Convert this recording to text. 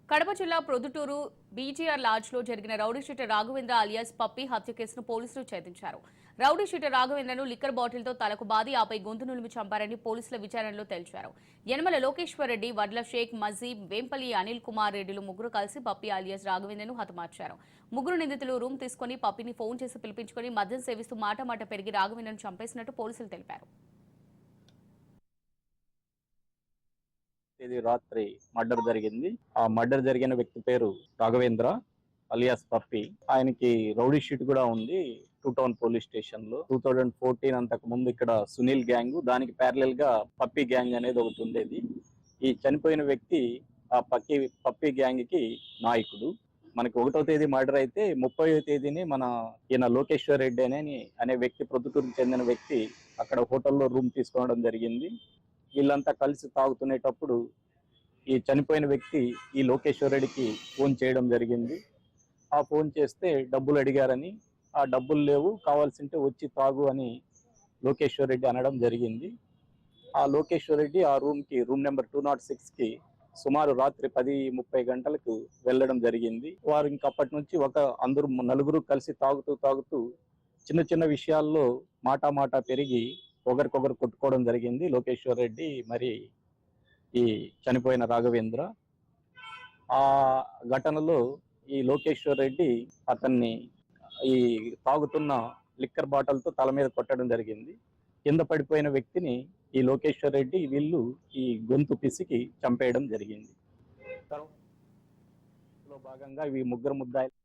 కడప జిల్లా ప్రొద్దుటూరు బీజీఆర్ లాడ్జ్లో జరిగిన rowdy sheeter Raghavendra alias పప్పి హత్య కేసును పోలీసులు ఛేదించారు. రౌడీషీటర్ రాఘవేంద్రను లిక్కర్ బాటిల్తో తలకు బాది ఆపై గొంతు నులిమి చంపారని పోలీసుల విచారణలో తేల్చారు. యనమల లోకేశ్వర్ రెడ్డి, వడ్ల షేక్, మజీబ్, వేంపల్లి అనిల్ కుమార్ రెడ్డిలు ముగ్గురు కలిసి పప్పి అలియాస్ రాఘవేంద్రను హతమార్చారు. ముగ్గురు నిందితులు రూమ్ తీసుకుని పప్పిని ఫోన్ చేసి పిలిపించుకుని మద్యం సేవిస్తూ మాట పెరిగి రాఘవేంద్రను చంపేసినట్టు పోలీసులు తెలిపారు. ఇది రాత్రి మర్డర్ జరిగింది. ఆ మర్డర్ జరిగిన వ్యక్తి పేరు రాఘవేంద్ర అలియాస్ పప్పి. ఆయనకి రౌడీ షీట్ కూడా ఉంది 2 టౌన్ పోలీస్ స్టేషన్ లో. 2014 అంతకు ముందు ఇక్కడ సునీల్ గ్యాంగ్, దానికి ప్యారలల్ గా పప్పి గ్యాంగ్ అనేది ఒకటి ఉండేది. ఈ చనిపోయిన వ్యక్తి ఆ పప్పి గ్యాంగ్ కి నాయకుడు. మనకి 1వ తేదీ మర్డర్ అయితే 30వ తేదీని ఈయన లోకేశ్వర్ రెడ్డి అనే వ్యక్తి, ప్రొద్దుటూరుకు చెందిన వ్యక్తి అక్కడ హోటల్లో రూమ్ తీసుకోవడం జరిగింది. వీళ్ళంతా కలిసి తాగుతునేటప్పుడు ఈ చనిపోయిన వ్యక్తి ఈ లోకేశ్వర్ రెడ్డికి ఫోన్ చేయడం జరిగింది. ఆ ఫోన్ చేస్తే డబ్బులు అడిగారని, ఆ డబ్బులు లేవు, కావాల్సింటే వచ్చి తాగు అని లోకేశ్వర్ రెడ్డి అనడం జరిగింది. ఆ లోకేశ్వర్ రెడ్డి ఆ రూమ్ నెంబర్ 206కి సుమారు రాత్రి 10:30 గంటలకు వెళ్ళడం జరిగింది. వారు ఇంకప్పటి నుంచి నలుగురు కలిసి తాగుతూ చిన్న చిన్న విషయాల్లో మాట పెరిగి ఒకరికొకరు కొట్టుకోవడం జరిగింది. లోకేశ్వర్ రెడ్డి మరి ఈ చనిపోయిన రాఘవేంద్ర. ఆ ఘటనలో ఈ లోకేశ్వర్ రెడ్డి అతన్ని ఈ తాగుతున్న లిక్కర్ బాటిల్తో తల మీద కొట్టడం జరిగింది. కింద పడిపోయిన వ్యక్తిని ఈ లోకేశ్వర్ రెడ్డి వీళ్ళు ఈ గొంతు పిసికి చంపేయడం జరిగింది. భాగంగా ఈ ముగ్గురు ముద్దాయిలు